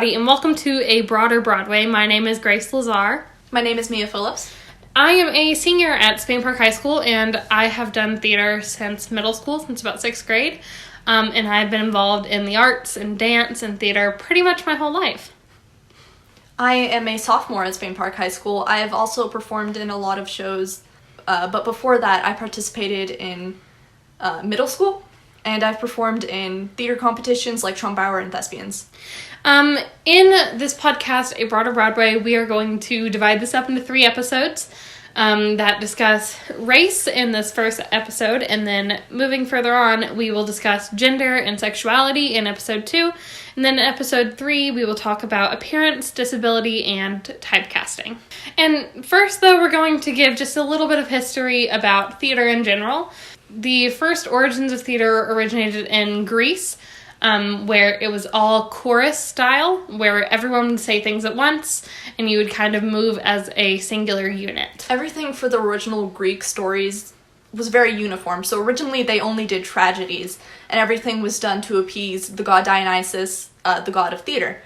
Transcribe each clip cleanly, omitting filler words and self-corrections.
everybody, and welcome to a Broader Broadway. My name is Grace Lazarre. My name is Mia Phillips. I am a senior at Spain Park High School, and I have done theater since middle school, since about 6th grade. And I've been involved in the arts and dance and theater pretty much my whole life. I am a sophomore at Spain Park High School. I have also performed in a lot of shows, but before that I participated in middle school, and I've performed in theater competitions like Trombauer and Thespians. In this podcast, A Broader Broadway, we are going to divide this up into 3 episodes that discuss race in this first episode, and then moving further on, we will discuss gender and sexuality in episode 2, and then in episode 3, we will talk about appearance, disability, and typecasting. And first, though, we're going to give just a little bit of history about theater in general. The first origins of theater originated in Greece, where it was all chorus style, where everyone would say things at once, and you would kind of move as a singular unit. Everything for the original Greek stories was very uniform. So originally they only did tragedies, and everything was done to appease the god Dionysus, the god of theater.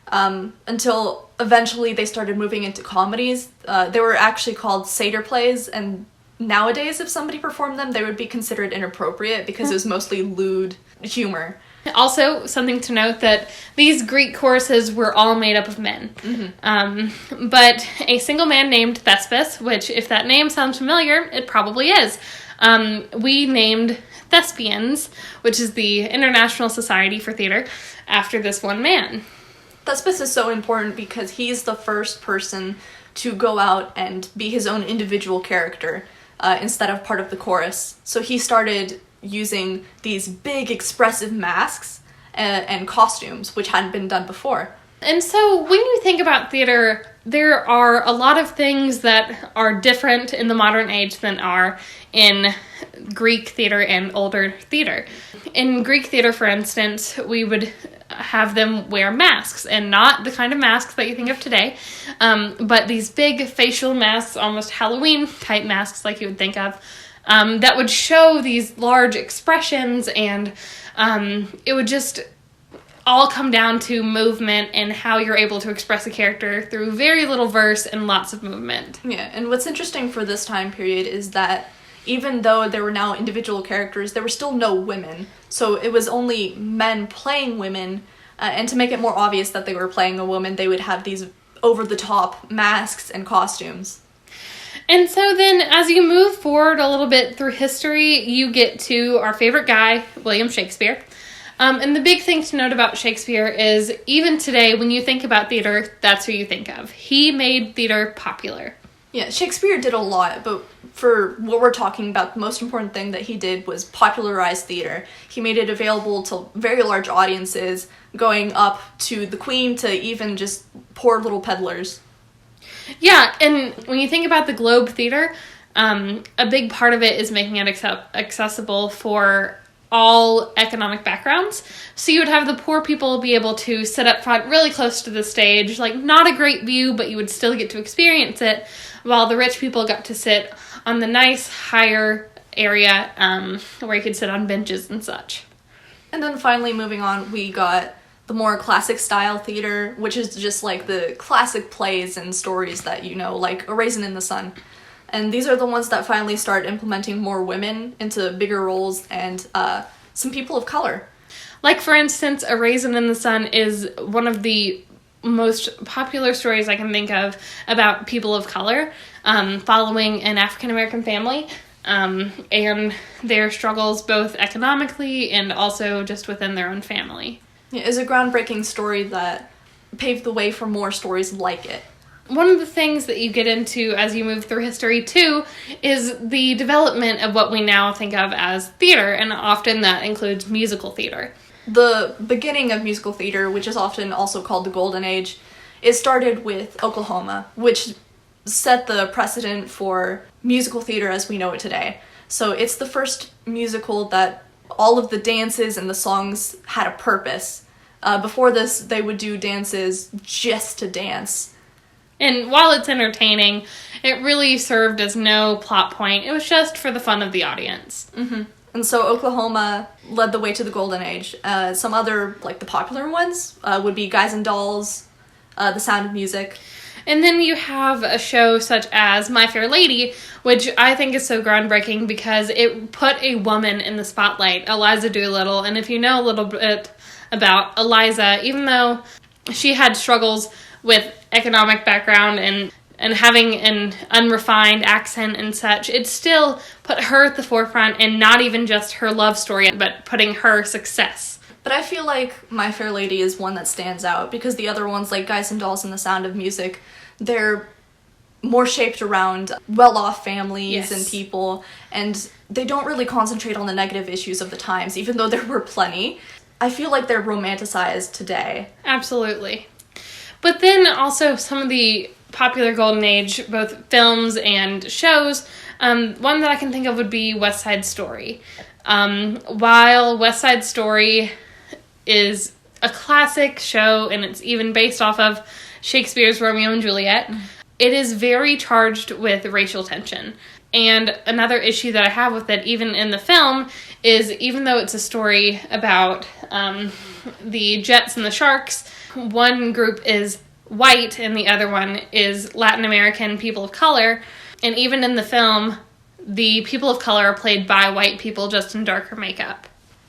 Until eventually they started moving into comedies. They were actually called satyr plays, and nowadays if somebody performed them, they would be considered inappropriate because it was mostly lewd humor. Also, something to note that these Greek choruses were all made up of men. Mm-hmm. But a single man named Thespis, which if that name sounds familiar, it probably is. We named Thespians, which is the International Society for Theater, after this one man. Thespis is so important because he's the first person to go out and be his own individual character instead of part of the chorus. So he started using these big expressive masks and costumes, which hadn't been done before. And so when you think about theater, there are a lot of things that are different in the modern age than are in Greek theater and older theater. In Greek theater, for instance, we would have them wear masks, and not the kind of masks that you think of today, but these big facial masks, almost Halloween type masks like you would think of, that would show these large expressions, and it would just all come down to movement and how you're able to express a character through very little verse and lots of movement. Yeah, and what's interesting for this time period is that even though there were now individual characters, there were still no women. So it was only men playing women, and to make it more obvious that they were playing a woman, they would have these over-the-top masks and costumes. And so then, as you move forward a little bit through history, you get to our favorite guy, William Shakespeare. And the big thing to note about Shakespeare is, even today, when you think about theater, that's who you think of. He made theater popular. Yeah, Shakespeare did a lot, but for what we're talking about, the most important thing that he did was popularize theater. He made it available to very large audiences, going up to the Queen to even just poor little peddlers. Yeah, and when you think about the Globe Theater, a big part of it is making it accessible for all economic backgrounds. So you would have the poor people be able to sit up front really close to the stage, like not a great view, but you would still get to experience it, while the rich people got to sit on the nice higher area where you could sit on benches and such. And then finally moving on, we got the more classic style theater, which is just like the classic plays and stories that you know, like A Raisin in the Sun. And these are the ones that finally start implementing more women into bigger roles and some people of color. Like, for instance, A Raisin in the Sun is one of the most popular stories I can think of about people of color, following an African-American family, and their struggles both economically and also just within their own family. Yeah, it's a groundbreaking story that paved the way for more stories like it. One of the things that you get into as you move through history, too, is the development of what we now think of as theater, and often that includes musical theater. The beginning of musical theater, which is often also called the Golden Age, it started with Oklahoma, which set the precedent for musical theater as we know it today. So it's the first musical that all of the dances and the songs had a purpose. Before this, they would do dances just to dance. And while it's entertaining, it really served as no plot point. It was just for the fun of the audience. Mm-hmm. And so Oklahoma led the way to the Golden Age. Some other, like, the popular ones would be Guys and Dolls, The Sound of Music. And then you have a show such as My Fair Lady, which I think is so groundbreaking because it put a woman in the spotlight, Eliza Doolittle. And if you know a little bit about Eliza, even though she had struggles with economic background and having an unrefined accent and such, it still put her at the forefront, and not even just her love story, but putting her success. But I feel like My Fair Lady is one that stands out, because the other ones, like Guys and Dolls and The Sound of Music, they're more shaped around well-off families and people, and they don't really concentrate on the negative issues of the times, even though there were plenty. I feel like they're romanticized today. Absolutely. But then also some of the popular Golden Age, both films and shows, one that I can think of would be West Side Story. While West Side Story is a classic show, and it's even based off of Shakespeare's Romeo and Juliet, it is very charged with racial tension. And another issue that I have with it, even in the film, is even though it's a story about the Jets and the Sharks, one group is white and the other one is Latin American people of color. And even in the film, the people of color are played by white people, just in darker makeup.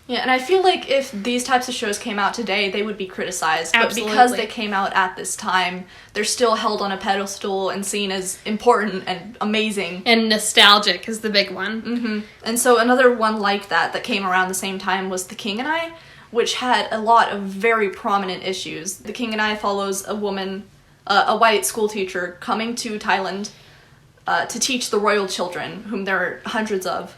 Yeah, and I feel like if these types of shows came out today, they would be criticized. Absolutely. But because they came out at this time, they're still held on a pedestal and seen as important and amazing. And nostalgic is the big one. Mm-hmm. And so another one like that came around the same time was The King and I, which had a lot of very prominent issues. The King and I follows a woman, a white school teacher, coming to Thailand to teach the royal children, whom there are hundreds of.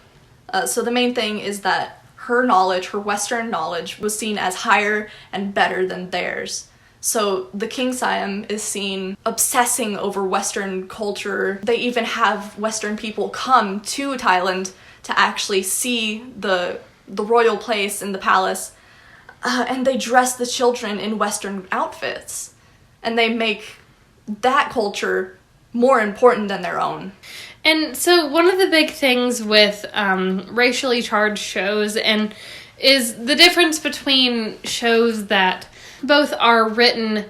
So the main thing is that her knowledge, her Western knowledge, was seen as higher and better than theirs. So the King Siam is seen obsessing over Western culture. They even have Western people come to Thailand to actually see the royal place and the palace. And they dress the children in Western outfits. And they make that culture more important than their own. And so one of the big things with racially charged shows is the difference between shows that both are written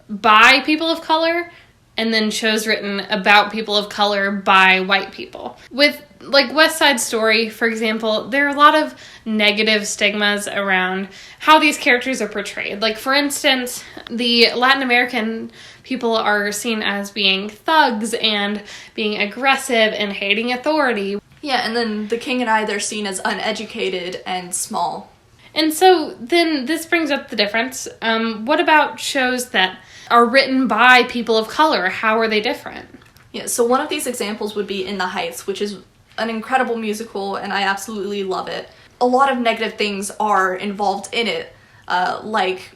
by people of color and then shows written about people of color by white people. With, like, West Side Story, for example, there are a lot of negative stigmas around how these characters are portrayed. Like, for instance, the Latin American people are seen as being thugs and being aggressive and hating authority. Yeah, and then The King and I, they're seen as uneducated and small. And so then this brings up the difference. What about shows that are written by people of color? How are they different? Yeah, so one of these examples would be In the Heights, which is an incredible musical, and I absolutely love it. A lot of negative things are involved in it, like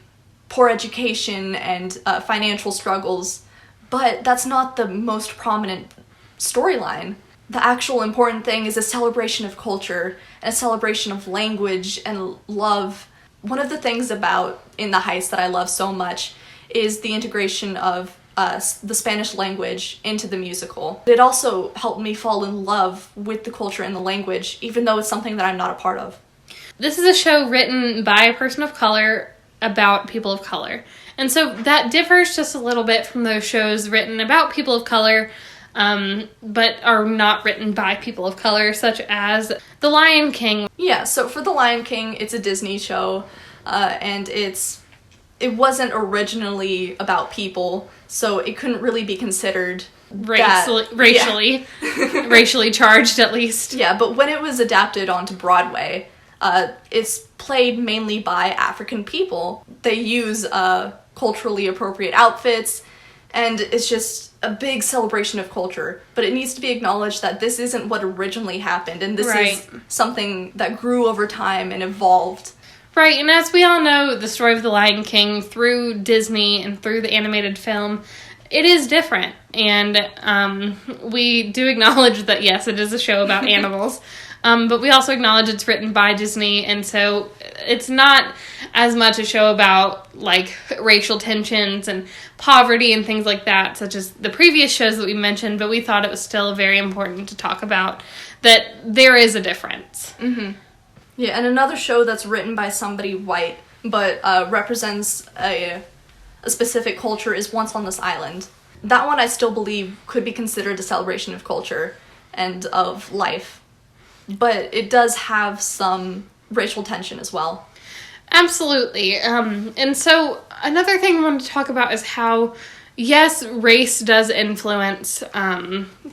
poor education and financial struggles, but that's not the most prominent storyline. The actual important thing is a celebration of culture and a celebration of language and love. One of the things about In the Heights that I love so much is the integration of the Spanish language into the musical. It also helped me fall in love with the culture and the language, even though it's something that I'm not a part of. This is a show written by a person of color about people of color. And so that differs just a little bit from those shows written about people of color, but are not written by people of color, such as The Lion King. Yeah, so for The Lion King, it's a Disney show, and it wasn't originally about people, so it couldn't really be considered racially charged, at least. Yeah, but when it was adapted onto Broadway, it's played mainly by African people. They use culturally appropriate outfits, and it's just a big celebration of culture. But it needs to be acknowledged that this isn't what originally happened, and this is something that grew over time and evolved. Right, and as we all know, the story of The Lion King through Disney and through the animated film, it is different. And we do acknowledge that, yes, it is a show about animals. But we also acknowledge it's written by Disney, and so it's not as much a show about, like, racial tensions and poverty and things like that, such as the previous shows that we mentioned, but we thought it was still very important to talk about that there is a difference. Mm-hmm. Yeah, and another show that's written by somebody white, but represents a specific culture is Once on This Island. That one I still believe could be considered a celebration of culture and of life. But it does have some racial tension as well. Absolutely. And so another thing I wanted to talk about is how, yes, race does influence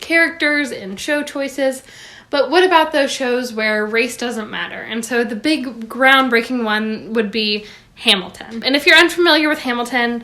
characters and show choices, but what about those shows where race doesn't matter? And so the big groundbreaking one would be Hamilton. And if you're unfamiliar with Hamilton,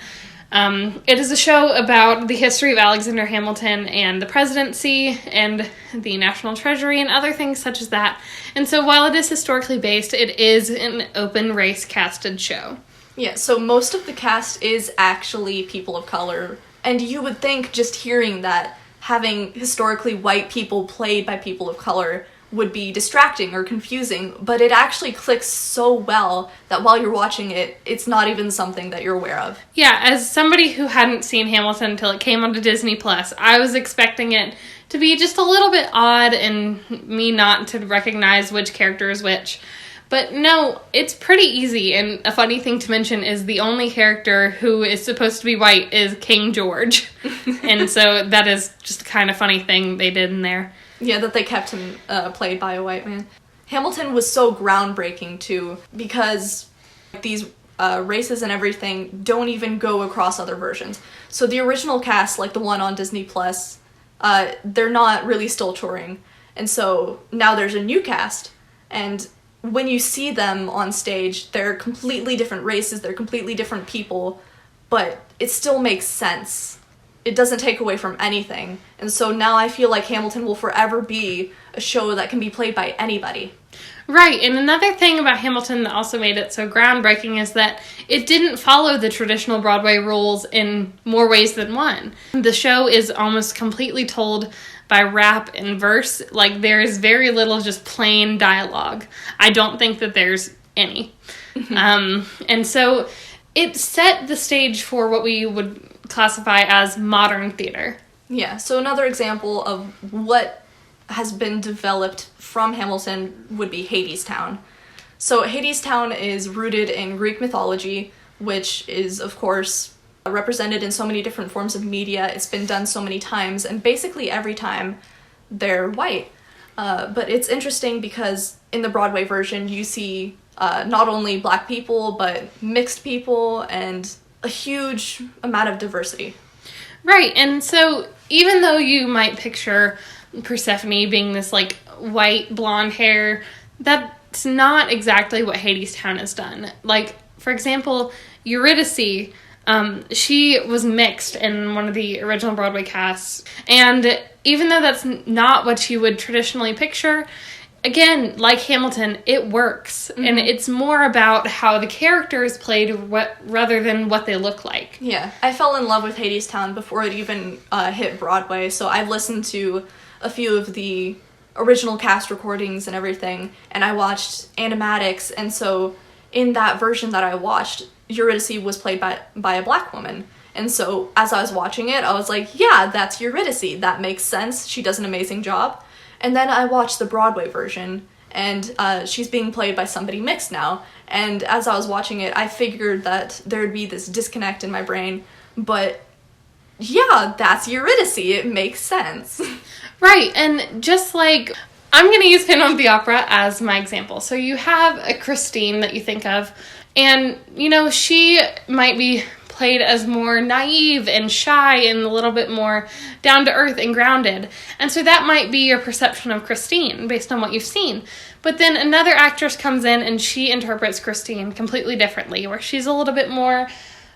it is a show about the history of Alexander Hamilton and the presidency and the national treasury and other things such as that. And so while it is historically based, it is an open race casted show. Yeah, so most of the cast is actually people of color. And you would think, just hearing that, having historically white people played by people of color would be distracting or confusing, but it actually clicks so well that while you're watching it, it's not even something that you're aware of. Yeah, as somebody who hadn't seen Hamilton until it came onto Disney Plus, I was expecting it to be just a little bit odd and me not to recognize which character is which. But no, it's pretty easy, and a funny thing to mention is the only character who is supposed to be white is King George. And so that is just a kind of funny thing they did in there. Yeah, that they kept him played by a white man. Hamilton was so groundbreaking, too, because these races and everything don't even go across other versions. So the original cast, like the one on Disney Plus, they're not really still touring. And so now there's a new cast, and when you see them on stage, they're completely different races, they're completely different people, but it still makes sense. It doesn't take away from anything. And so now I feel like Hamilton will forever be a show that can be played by anybody. Right, and another thing about Hamilton that also made it so groundbreaking is that it didn't follow the traditional Broadway rules in more ways than one. The show is almost completely told by rap and verse. Like, there is very little just plain dialogue. I don't think that there's any. And so it set the stage for what we would classify as modern theater. Yeah, so another example of what has been developed from Hamilton would be Hadestown. So Hadestown is rooted in Greek mythology, which is, of course, represented in so many different forms of media. It's been done so many times, and basically every time they're white. But it's interesting because in the Broadway version, you see not only black people, but mixed people and a huge amount of diversity. Right, and so even though you might picture Persephone being this, like, white, blonde hair, that's not exactly what Hadestown has done. Like, for example, Eurydice, she was mixed in one of the original Broadway casts, and even though that's not what you would traditionally picture, again, like Hamilton, it works, and it's more about how the character is played rather than what they look like. Yeah, I fell in love with Hadestown before it even hit Broadway, so I've listened to a few of the original cast recordings and everything, and I watched animatics, and so in that version that I watched, Eurydice was played by a black woman. And so as I was watching it, I was like, yeah, that's Eurydice. That makes sense. She does an amazing job. And then I watched the Broadway version, and she's being played by somebody mixed now. And as I was watching it, I figured that there'd be this disconnect in my brain. But yeah, that's Eurydice. It makes sense. Right, and just like, I'm going to use Phantom of the Opera as my example. So you have a Christine that you think of, and, you know, she might be played as more naive and shy and a little bit more down to earth and grounded. And so that might be your perception of Christine based on what you've seen. But then another actress comes in and she interprets Christine completely differently, where she's a little bit more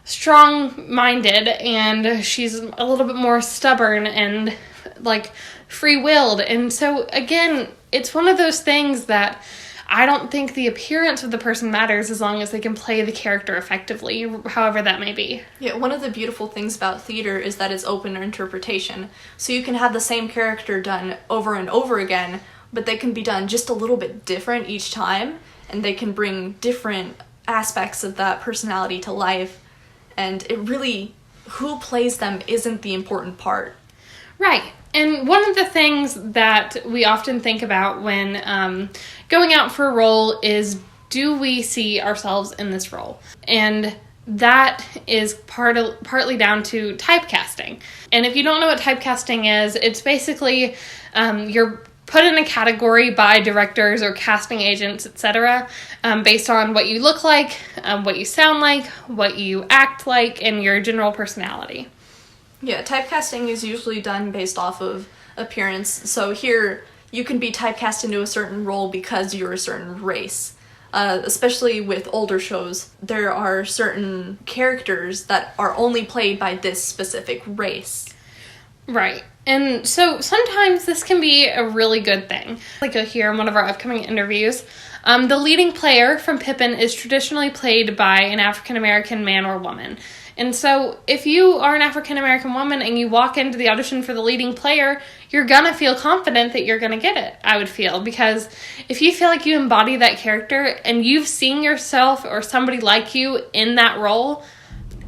strong-minded and she's a little bit more stubborn and, like, free-willed. And so, again, it's one of those things that I don't think the appearance of the person matters as long as they can play the character effectively, however that may be. Yeah, one of the beautiful things about theater is that it's open to interpretation. So you can have the same character done over and over again, but they can be done just a little bit different each time, and they can bring different aspects of that personality to life. And it really, who plays them isn't the important part. Right. And one of the things that we often think about when going out for a role is, do we see ourselves in this role? And that is partly down to typecasting. And if you don't know what typecasting is, it's basically you're put in a category by directors or casting agents, etc., based on what you look like, what you sound like, what you act like, and your general personality. Yeah, typecasting is usually done based off of appearance. So here, you can be typecast into a certain role because you're a certain race. Especially with older shows, there are certain characters that are only played by this specific race. Right. And so sometimes this can be a really good thing. Like you'll hear in one of our upcoming interviews, the leading player from Pippin is traditionally played by an African-American man or woman. And so if you are an African-American woman and you walk into the audition for the leading player, you're gonna feel confident that you're gonna get it, I would feel. Because if you feel like you embody that character and you've seen yourself or somebody like you in that role,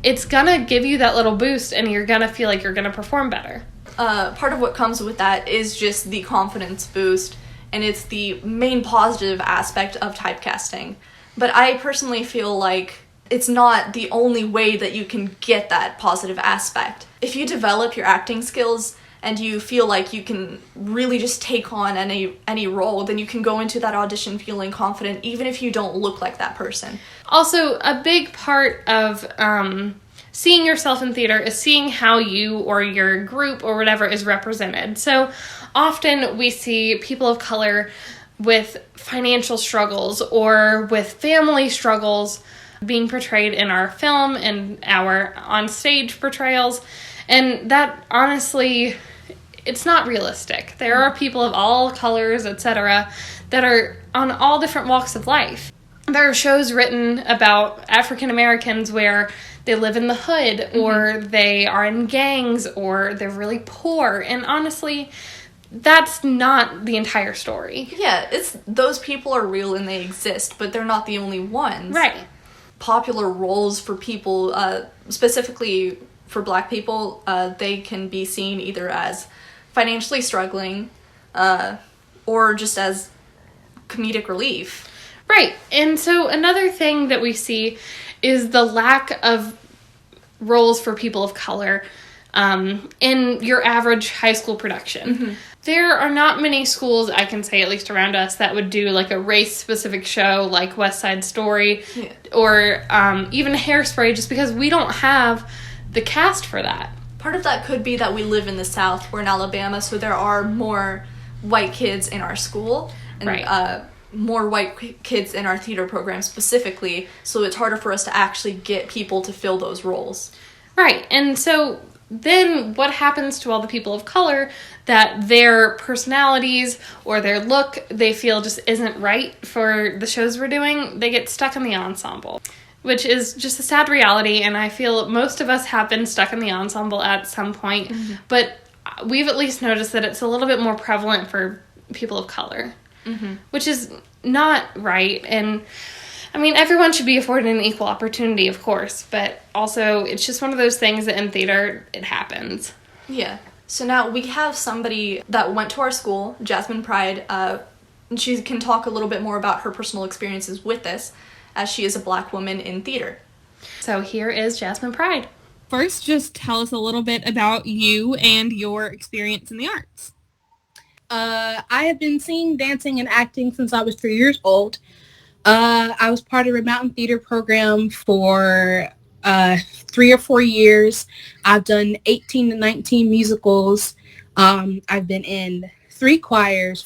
it's gonna give you that little boost and you're gonna feel like you're gonna perform better. Part of what comes with that is just the confidence boost, and it's the main positive aspect of typecasting. But I personally feel like it's not the only way that you can get that positive aspect. If you develop your acting skills and you feel like you can really just take on any role, then you can go into that audition feeling confident even if you don't look like that person. Also, a big part of seeing yourself in theater is seeing how you or your group or whatever is represented. So often we see people of color with financial struggles or with family struggles being portrayed in our film and our on-stage portrayals. And that, honestly, it's not realistic. There are people of all colors, etc., that are on all different walks of life. There are shows written about African Americans where they live in the hood, or they are in gangs, or they're really poor. And honestly, that's not the entire story. Yeah, those people are real and they exist, but they're not the only ones. Right. Popular roles for people, specifically for Black people, they can be seen either as financially struggling or just as comedic relief. Right. And so another thing that we see is the lack of roles for people of color in your average high school production. There are not many schools, I can say, at least around us, that would do like a race-specific show like West Side Story or even Hairspray, just because we don't have the cast for that. Part of that could be that we live in the South, we're in Alabama, so there are more white kids in our school. And, more white kids in our theater program specifically, so it's harder for us to actually get people to fill those roles. Right, and so then what happens to all the people of color that their personalities or their look they feel just isn't right for the shows we're doing? They get stuck in the ensemble, which is just a sad reality, and I feel most of us have been stuck in the ensemble at some point, but we've at least noticed that it's a little bit more prevalent for people of color. Which is not right. And I mean, everyone should be afforded an equal opportunity, of course, but also it's just one of those things that in theater, it happens. Yeah. So now we have somebody that went to our school, Jazzmin Pride, and she can talk a little bit more about her personal experiences with this, as she is a Black woman in theater. So here is Jazzmin Pride. First, just tell us a little bit about you and your experience in the arts. I have been singing, dancing, and acting since I was 3 years old. I was part of a mountain theater program for 3 or 4 years. I've done 18 to 19 musicals. I've been in 4 choirs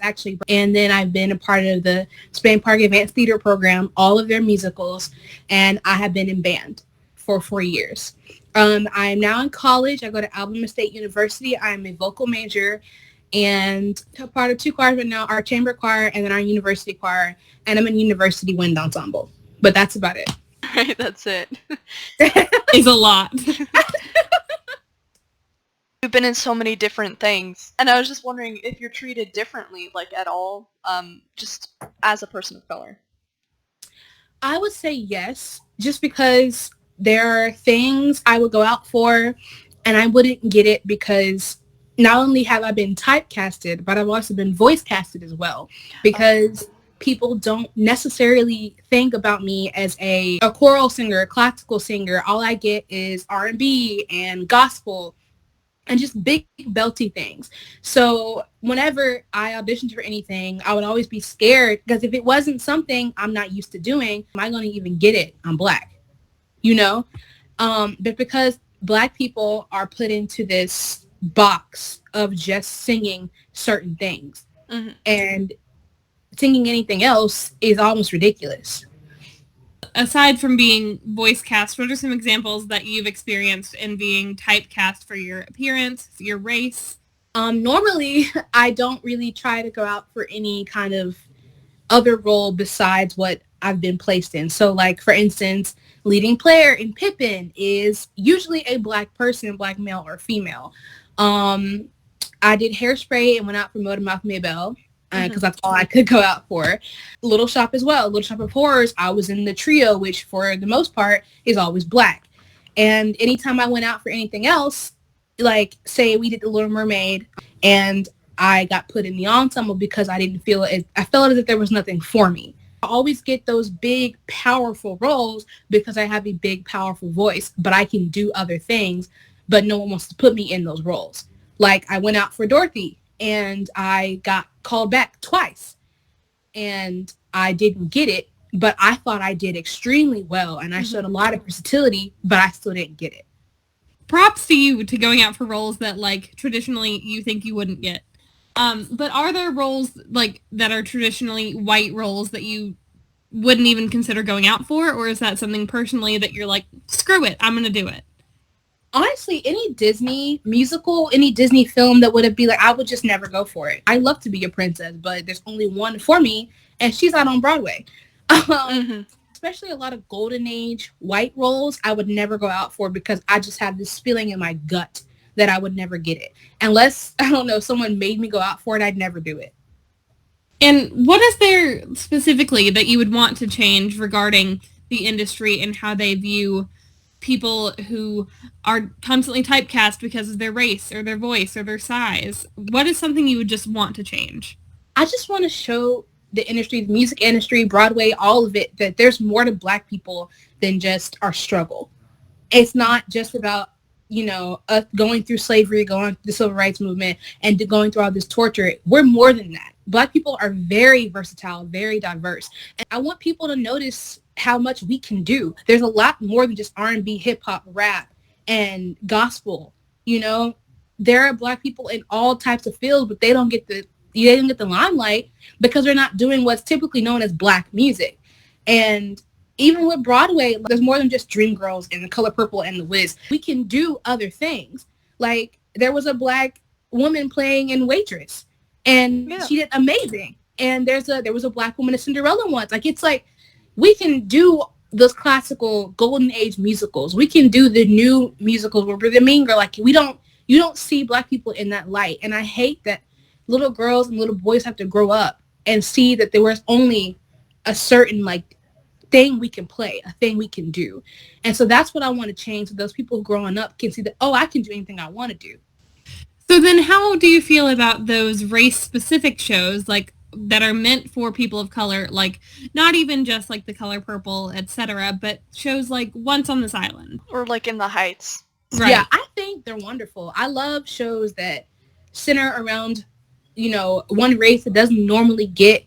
actually, and then I've been a part of the Spain Park Advanced Theater Program, all of their musicals, and I have been in band for 4 years. I am now in college. I go to Alabama State University. I'm a vocal major and a part of 2 choirs right now, our chamber choir and then our university choir, and I'm in university wind ensemble. But that's about it. Right, that's it. It's a lot. You've been in so many different things, and I was just wondering if you're treated differently, like at all, just as a person of color. I would say yes, just because there are things I would go out for and I wouldn't get it because not only have I been typecasted, but I've also been voice casted as well, because people don't necessarily think about me as a choral singer, a classical singer. All I get is R&B and gospel and just big belty things. So whenever I auditioned for anything, I would always be scared, because if it wasn't something I'm not used to doing, am I going to even get it? I'm Black, you know? But because Black people are put into this box of just singing certain things, and singing anything else is almost ridiculous. Aside from being voice cast, what are some examples that you've experienced in being typecast for your appearance, your race? Normally, I don't really try to go out for any kind of other role besides what I've been placed in. So, like, for instance, leading player in Pippin is usually a Black person, Black male or female. I did Hairspray and went out for Motormouth Maybelle, because that's all I could go out for. Little Shop as well. Little Shop of Horrors, I was in the trio, which for the most part is always Black. And anytime I went out for anything else, like say we did The Little Mermaid and I got put in the ensemble because I didn't feel it. I felt as if there was nothing for me. I always get those big, powerful roles because I have a big, powerful voice, but I can do other things, but no one wants to put me in those roles. Like I went out for Dorothy and I got called back twice and I didn't get it, but I thought I did extremely well and I showed a lot of versatility, but I still didn't get it. Props to you to going out for roles that like traditionally you think you wouldn't get. But are there roles like that are traditionally white roles that you wouldn't even consider going out for, or is that something personally that you're like, screw it, I'm gonna do it? Honestly, any Disney musical, any Disney film that would have been like, I would just never go for it. I love to be a princess, but there's only one for me, and she's out on Broadway. Especially a lot of golden age white roles, I would never go out for because I just have this feeling in my gut that I would never get it. Unless, I don't know, someone made me go out for it, I'd never do it. And what is there specifically that you would want to change regarding the industry and how they view people who are constantly typecast because of their race or their voice or their size? What is something you would just want to change? I just want to show the industry, the music industry, Broadway, all of it, that there's more to Black people than just our struggle. It's not just about, you know, us going through slavery, going through the civil rights movement, and going through all this torture. We're more than that. Black people are very versatile, very diverse. And I want people to notice how much we can do. There's a lot more than just R&B, hip hop, rap, and gospel. You know, there are Black people in all types of fields, but they don't get the limelight because they're not doing what's typically known as Black music. And even with Broadway, there's more than just Dreamgirls and The Color Purple and The Wiz. We can do other things. Like there was a Black woman playing in Waitress, and she did amazing. And there was a Black woman in Cinderella once. Like it's like we can do those classical golden age musicals. We can do the new musicals where we're the mean girl. Like you don't see Black people in that light. And I hate that little girls and little boys have to grow up and see that there was only a certain like thing we can play, a thing we can do. And so that's what I want to change, so those people growing up can see that, oh, I can do anything I want to do. So then how do you feel about those race-specific shows like that are meant for people of color, like not even just like The Color Purple, etc., but shows like Once on This Island? Or like In the Heights. Right. Yeah, I think they're wonderful. I love shows that center around, you know, one race that doesn't normally get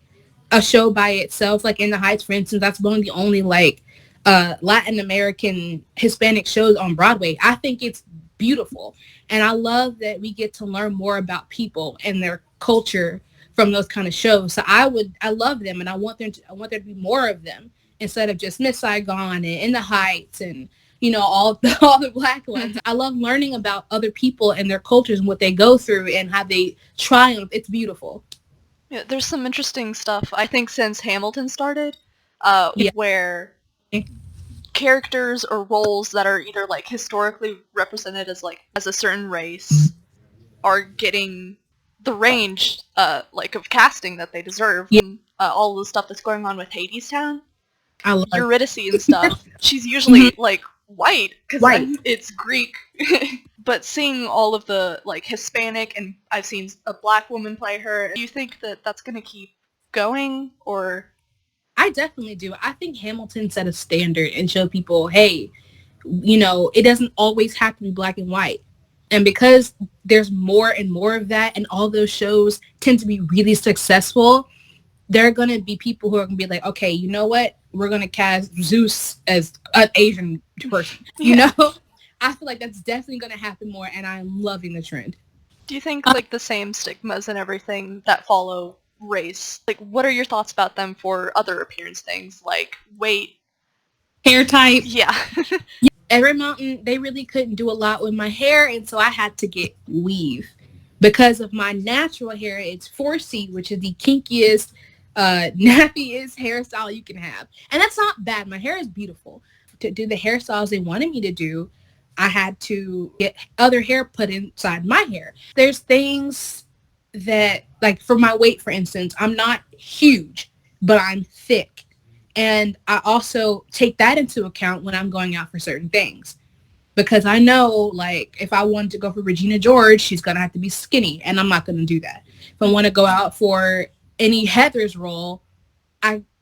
a show by itself. Like In the Heights, for instance, that's one of the only like Latin American Hispanic shows on Broadway. I think it's beautiful. And I love that we get to learn more about people and their culture from those kind of shows. So I love them, and I want there to be more of them instead of just Miss Saigon and In the Heights and, you know, all the Black ones. I love learning about other people and their cultures and what they go through and how they triumph. It's beautiful. Yeah, there's some interesting stuff, I think, since Hamilton started, where characters or roles that are either, like, historically represented as, like, as a certain race are getting the range, like, of casting that they deserve. Yeah. All the stuff that's going on with Hadestown. I love Eurydice and stuff. She's usually, like, white, because it's Greek. But seeing all of the, like, Hispanic, and I've seen a black woman play her, do you think that that's going to keep going, or? I definitely do. I think Hamilton set a standard and showed people, hey, you know, it doesn't always have to be black and white. And because there's more and more of that, and all those shows tend to be really successful, there are going to be people who are going to be like, okay, you know what? We're going to cast Zeus as an Asian person. You know? I feel like that's definitely going to happen more, and I'm loving the trend. Do you think, like, the same stigmas and everything that follow race, like, what are your thoughts about them for other appearance things, like weight? Hair type? Yeah. At Red Mountain, they really couldn't do a lot with my hair, and so I had to get weave. Because of my natural hair, it's 4C, which is the kinkiest, nappiest hairstyle you can have. And that's not bad. My hair is beautiful. To do the hairstyles they wanted me to do, I had to get other hair put inside my hair. There's things that, like for my weight, for instance, I'm not huge, but I'm thick. And I also take that into account when I'm going out for certain things. Because I know, like, if I wanted to go for Regina George, she's going to have to be skinny, and I'm not going to do that. If I want to go out for any Heather's role,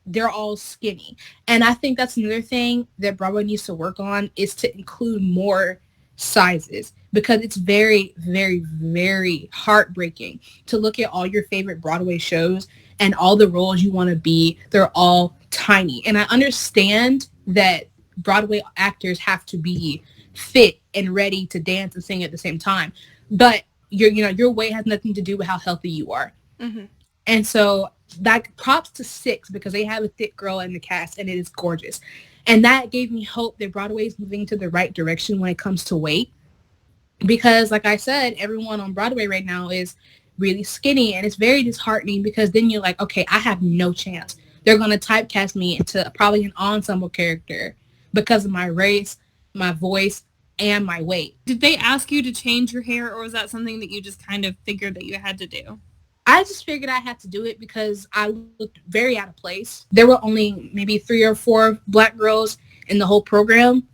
they're all skinny. And I think that's another thing that Broadway needs to work on, is to include more sizes. Because it's very, very, very heartbreaking to look at all your favorite Broadway shows and all the roles you want to be, they're all tiny. And I understand that Broadway actors have to be fit and ready to dance and sing at the same time. But your weight has nothing to do with how healthy you are. Mm-hmm. And so that props to 6, because they have a thick girl in the cast and it is gorgeous. And that gave me hope that Broadway is moving to the right direction when it comes to weight. Because like I said, everyone on Broadway right now is really skinny, and it's very disheartening, because then you're like, okay, I have no chance. They're going to typecast me into probably an ensemble character because of my race, my voice, and my weight. Did they ask you to change your hair, or was that something that you just kind of figured that you had to do? I just figured I had to do it because I looked very out of place. There were only maybe 3 or 4 black girls in the whole program,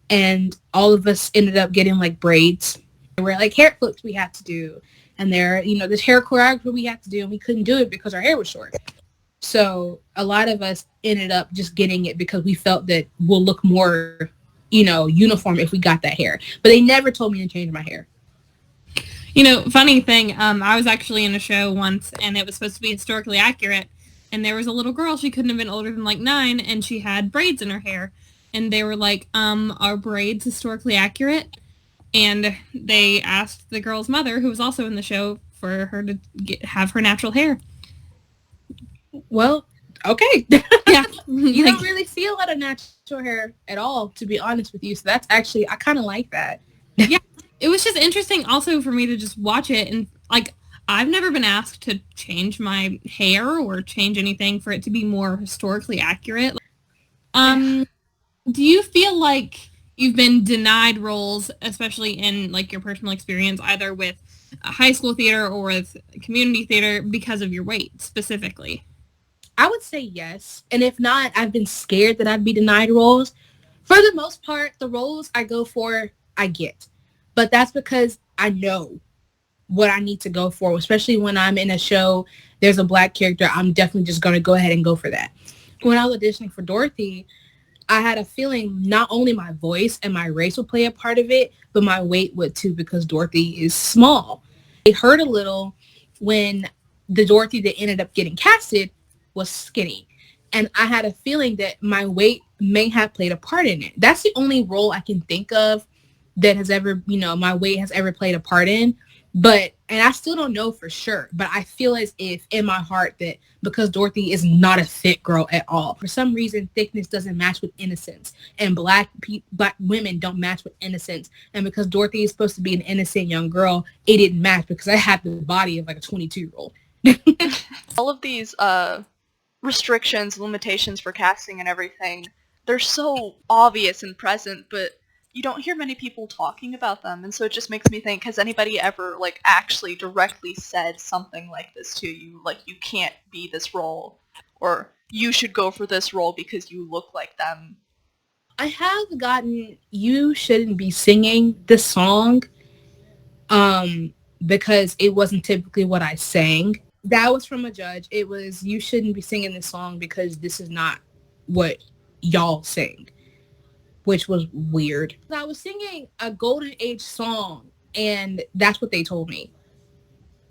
and all of us ended up getting like braids. There were like hair flips we had to do, and this hair choreography we had to do, and we couldn't do it because our hair was short. So a lot of us ended up just getting it because we felt that we'll look more, uniform if we got that hair. But they never told me to change my hair. Funny thing, I was actually in a show once, and it was supposed to be historically accurate, and there was a little girl, she couldn't have been older than like 9, and she had braids in her hair, and they were like, are braids historically accurate? And they asked the girl's mother, who was also in the show, for her to have her natural hair. Well, okay. Yeah. You don't really see a lot of natural hair at all, to be honest with you, so that's actually, I kind of like that. Yeah. It was just interesting also for me to just watch it, and like I've never been asked to change my hair or change anything for it to be more historically accurate. Do you feel like you've been denied roles, especially in like your personal experience, either with high school theater or with community theater, because of your weight specifically? I would say yes. And if not, I've been scared that I'd be denied roles. For the most part, the roles I go for, I get. But that's because I know what I need to go for, especially when I'm in a show, there's a black character, I'm definitely just going to go ahead and go for that. When I was auditioning for Dorothy, I had a feeling not only my voice and my race would play a part of it, but my weight would too, because Dorothy is small. It hurt a little when the Dorothy that ended up getting casted was skinny. And I had a feeling that my weight may have played a part in it. That's the only role I can think of that has ever, my weight has ever played a part in. And I still don't know for sure, but I feel as if in my heart that because Dorothy is not a thick girl at all, for some reason, thickness doesn't match with innocence, and black women don't match with innocence. And because Dorothy is supposed to be an innocent young girl, it didn't match because I have the body of like a 22-year-old. All of these restrictions, limitations for casting and everything, they're so obvious and present, but you don't hear many people talking about them, and so it just makes me think, has anybody ever, like, actually directly said something like this to you? Like, you can't be this role, or you should go for this role because you look like them? I have gotten "You Shouldn't Be Singing" this song because it wasn't typically what I sang. That was from a judge. It was, "You shouldn't be singing this song because this is not what y'all sing," which was weird. I was singing a golden age song, and that's what they told me.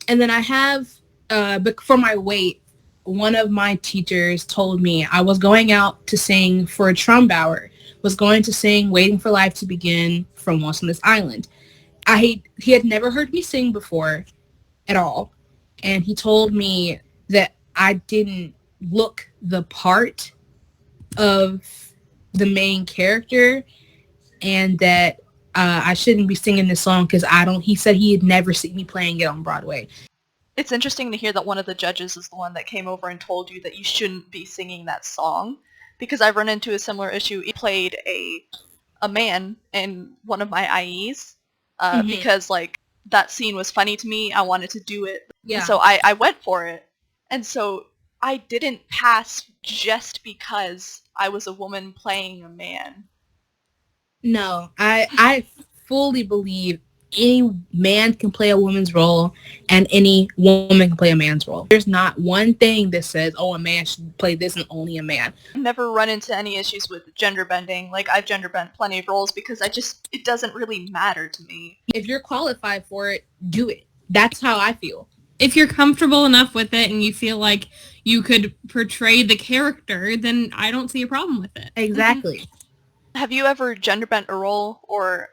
And then I have, but for my weight, one of my teachers told me I was going out to sing for a Trumbauer, was going to sing "Waiting for Life to Begin" from Once on This Island. He had never heard me sing before at all. And he told me that I didn't look the part of the main character, and that I shouldn't be singing this song because he said he had never seen me playing it on Broadway. It's interesting to hear that one of the judges is the one that came over and told you that you shouldn't be singing that song, because I've run into a similar issue. He played a man in one of my IEs because, like, that scene was funny to me. I wanted to do it. Yeah. So I went for it. And so I didn't pass just because I was a woman playing a man. No, I fully believe any man can play a woman's role and any woman can play a man's role. There's not one thing that says, oh, a man should play this and only a man. I've never run into any issues with gender bending. Like, I've gender bent plenty of roles because it doesn't really matter to me. If you're qualified for it, do it. That's how I feel. If you're comfortable enough with it and you feel like you could portray the character, then I don't see a problem with it. Exactly. Mm-hmm. Have you ever gender bent a role or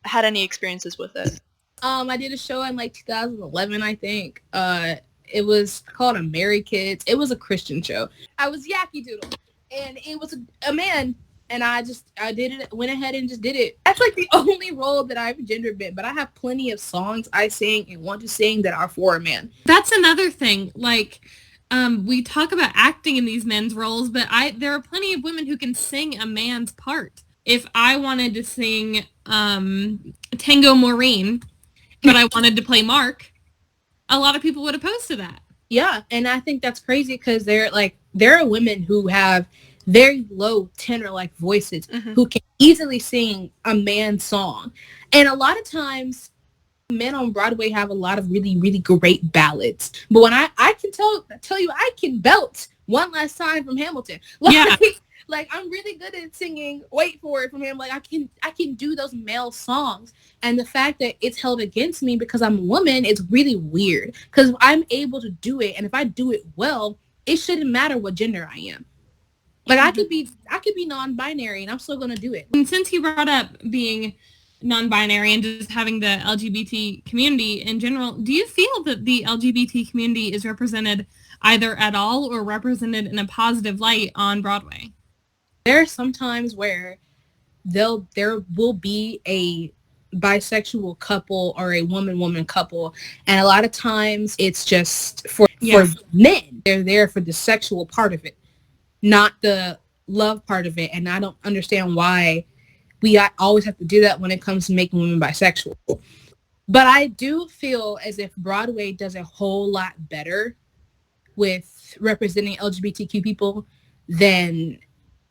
had any experiences with it? I did a show in like 2011, I think. It was called AmeriKids. It was a Christian show. I was Yacky Doodle, and it was a man, and I did it, went ahead and just did it. That's like the only role that I've gender bent, but I have plenty of songs I sing and want to sing that are for a man. That's another thing. Like, we talk about acting in these men's roles, but there are plenty of women who can sing a man's part. If I wanted to sing Tango Maureen, but I wanted to play Mark, a lot of people would oppose to that. Yeah, and I think that's crazy because there are women who have very low tenor-like voices who can easily sing a man's song. And a lot of times, men on Broadway have a lot of really, really great ballads. But when I can tell you, I can belt One Last Time from Hamilton. Yeah. Like, I'm really good at singing Wait For It from him. Like, I can do those male songs. And the fact that it's held against me because I'm a woman is really weird. Because I'm able to do it, and if I do it well, it shouldn't matter what gender I am. Like, I could be non-binary, and I'm still going to do it. And since you brought up being non-binary and just having the LGBT community in general, do you feel that the LGBT community is represented either at all or represented in a positive light on Broadway? There are some times where there will be a bisexual couple or a woman-woman couple, and a lot of times it's just for men. They're there for the sexual part of it, not the love part of it, and I don't understand why we always have to do that when it comes to making women bisexual. But I do feel as if Broadway does a whole lot better with representing LGBTQ people than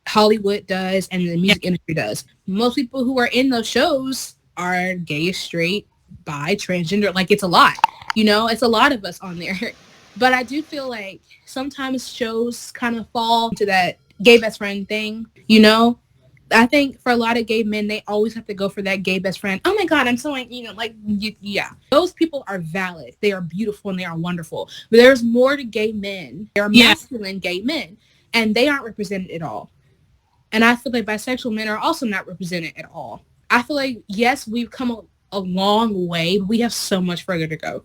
Hollywood does and the music industry does. Most people who are in those shows are gay, straight, bi, transgender. Like, it's a lot. It's a lot of us on there. But I do feel like sometimes shows kind of fall into that gay best friend thing, I think for a lot of gay men, they always have to go for that gay best friend. Oh my God, I'm so, yeah. Those people are valid. They are beautiful and they are wonderful. But there's more to gay men. There are masculine gay men, and they aren't represented at all. And I feel like bisexual men are also not represented at all. I feel like, yes, we've come a long way, but we have so much further to go.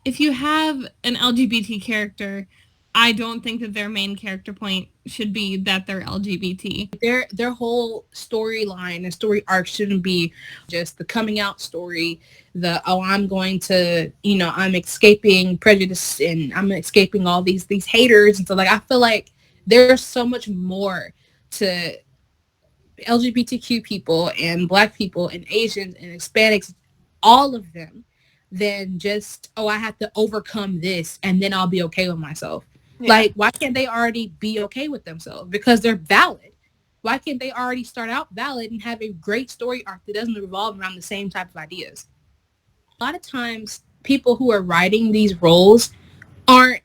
If you have an LGBT character, I don't think that their main character point should be that they're LGBT. Their whole storyline and story arc shouldn't be just the coming out story, I'm going to, I'm escaping prejudice and I'm escaping all these haters. And so, like, I feel like there's so much more to LGBTQ people and Black people and Asians and Hispanics, all of them, than just, I have to overcome this and then I'll be okay with myself. Yeah. Like, why can't they already be okay with themselves? Because they're valid. Why can't they already start out valid and have a great story arc that doesn't revolve around the same type of ideas? A lot of times, people who are writing these roles aren't,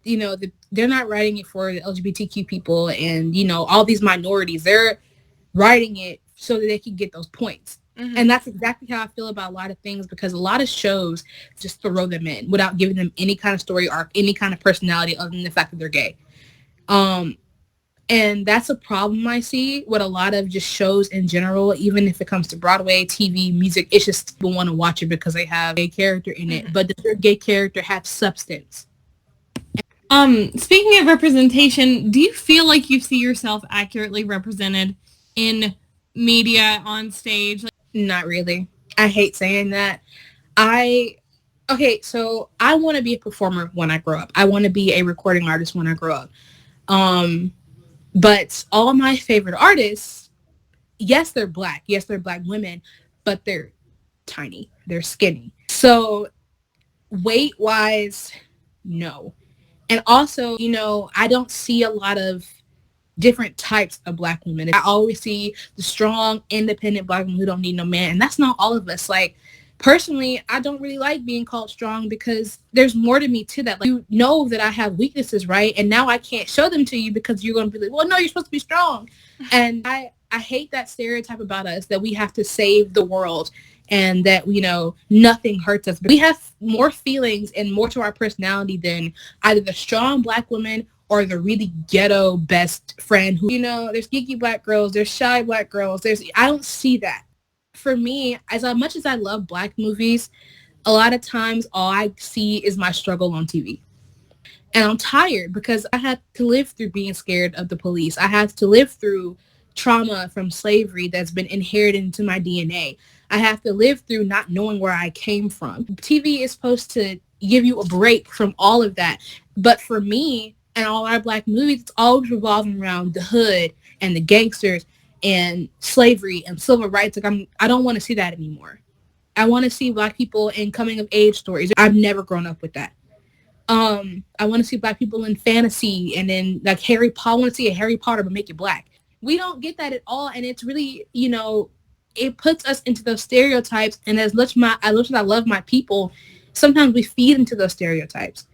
they're not writing it for the LGBTQ people and, all these minorities. They're writing it so that they can get those points. Mm-hmm. And that's exactly how I feel about a lot of things, because a lot of shows just throw them in without giving them any kind of story arc, any kind of personality other than the fact that they're gay. And that's a problem I see with a lot of just shows in general, even if it comes to Broadway, TV, music. It's just people want to watch it because they have a gay character in it. But does their gay character have substance? Speaking of representation, do you feel like you see yourself accurately represented in media, on stage? Not really. I hate saying that. So I want to be a performer when I grow up. I want to be a recording artist when I grow up. But all my favorite artists, yes, they're black. Yes, they're black women, but they're tiny. They're skinny. So weight-wise, no. And also, I don't see a lot of different types of black women. I always see the strong, independent black women who don't need no man. And that's not all of us. Like, personally, I don't really like being called strong because there's more to me to that. Like, you know that I have weaknesses, right? And now I can't show them to you because you're going to be like, well, no, you're supposed to be strong. And I hate that stereotype about us, that we have to save the world and that, nothing hurts us. But we have more feelings and more to our personality than either the strong black woman or the really ghetto best friend who, there's geeky black girls, there's shy black girls. I don't see that. For me, as much as I love black movies, a lot of times all I see is my struggle on TV. And I'm tired because I had to live through being scared of the police. I had to live through trauma from slavery that's been inherited into my DNA. I have to live through not knowing where I came from. TV is supposed to give you a break from all of that. But for me and all our black movies, it's always revolving around the hood and the gangsters and slavery and civil rights. Like, I don't want to see that anymore. I want to see black people in coming of age stories. I've never grown up with that. I want to see black people in fantasy and in like Harry Potter. I want to see a Harry Potter but make it black. We don't get that at all, and it's really, it puts us into those stereotypes. And as much as I love my people, sometimes we feed into those stereotypes.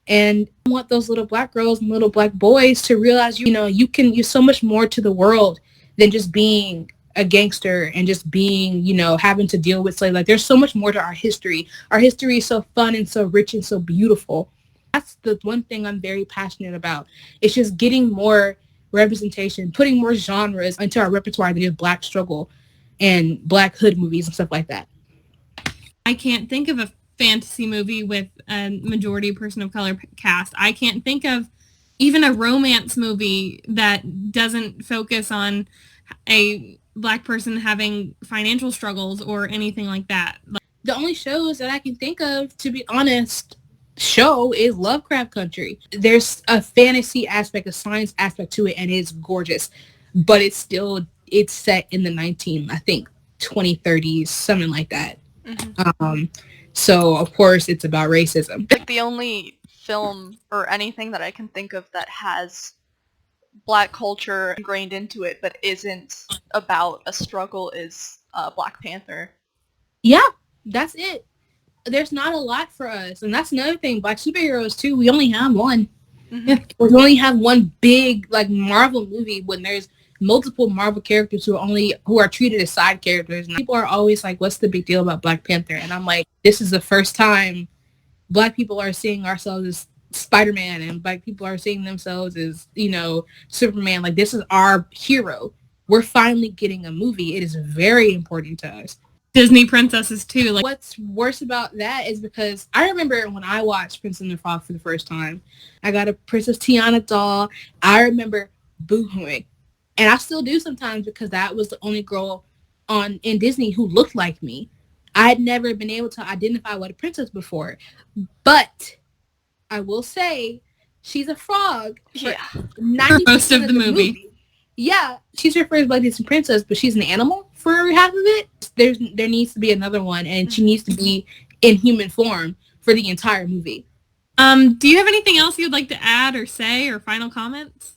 And I want those little black girls and little black boys to realize, you're so much more to the world than just being a gangster and just being, having to deal with slavery. Like, there's so much more to our history. Our history is so fun and so rich and so beautiful. That's the one thing I'm very passionate about. It's just getting more representation, putting more genres into our repertoire than just black struggle and black hood movies and stuff like that. I can't think of a fantasy movie with a majority person of color cast. I can't think of even a romance movie that doesn't focus on a black person having financial struggles or anything like that. The only shows that I can think of, to be honest, is Lovecraft Country. There's a fantasy aspect, a science aspect to it, and it's gorgeous. But it's set in the 2030s, something like that. Mm-hmm. So, of course, it's about racism. Like, the only film or anything that I can think of that has black culture ingrained into it but isn't about a struggle is Black Panther. Yeah, that's it. There's not a lot for us. And that's another thing. Black superheroes, too, we only have one. Mm-hmm. We only have one big, Marvel movie when there's multiple Marvel characters who are treated as side characters. And people are always like, what's the big deal about Black Panther? And I'm like, this is the first time black people are seeing ourselves as Spider-Man and black people are seeing themselves as, Superman. Like, this is our hero. We're finally getting a movie. It is very important to us. Disney princesses too. What's worse about that is because I remember when I watched Princess and the Frog for the first time, I got a Princess Tiana doll. I remember boohooing. And I still do sometimes because that was the only girl in Disney who looked like me. I had never been able to identify what a princess before. But I will say she's a frog. Yeah. 90% most of the movie. Yeah, she's her first Black Disney princess, but she's an animal for half of it. There needs to be another one, and she needs to be in human form for the entire movie. Do you have anything else you'd like to add or say or final comments?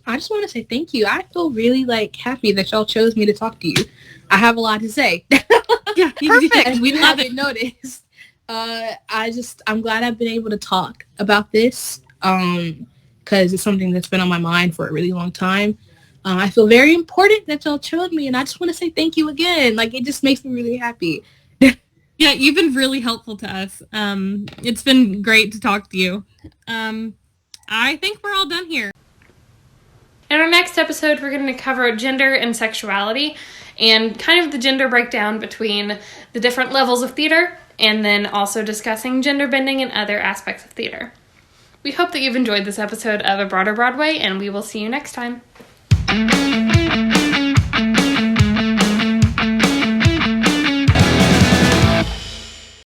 I just want to say thank you. I feel really happy that y'all chose me to talk to you. I have a lot to say. Yeah, perfect. And we haven't noticed. I'm glad I've been able to talk about this because it's something that's been on my mind for a really long time. I feel very important that y'all chose me, and I just want to say thank you again. It just makes me really happy. Yeah, you've been really helpful to us. It's been great to talk to you. I think we're all done here. In our next episode, we're going to cover gender and sexuality and kind of the gender breakdown between the different levels of theater, and then also discussing gender bending and other aspects of theater. We hope that you've enjoyed this episode of A Broader Broadway, and we will see you next time.